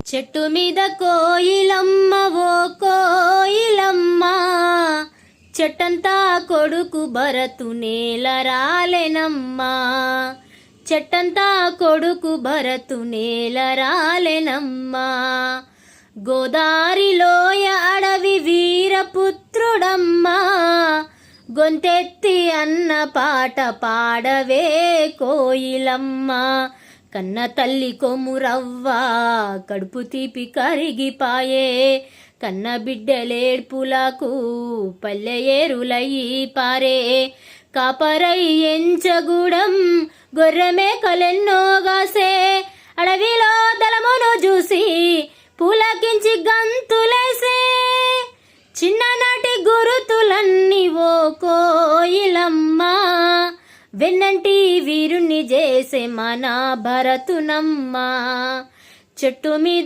చెట్టు మీద కోయిలమ్మ ఓ కోయిలమ్మ, చెట్టంతా కొడుకు భరతు నేల రాలెనమ్మా. చెట్టంతా కొడుకు భరతు నేల రాలెనమ్మా. గోదారిలోయ అడవి వీరపుత్రుడమ్మా, గొంతెత్తి అన్న పాట పాడవే కోయిలమ్మ. కన్న తల్లి కొమురవ్వ కడుపు తీపి కరిగిపాయే, కన్న బిడ్డలేడ్పులకు పల్లె ఏరులయ్యి పారే. కాపరై ఎంచగూడం గొర్రెమే కలెన్నోగాసే, అడవిలో దళమును చూసి పులకించి గంతులేసే. చిన్ననాటి గురుతులన్నీ ఓ కోయిలమ్మ, వెన్నంటి వీరుణ్ణి చేసే మన భరతునమ్మ. చెట్టు మీద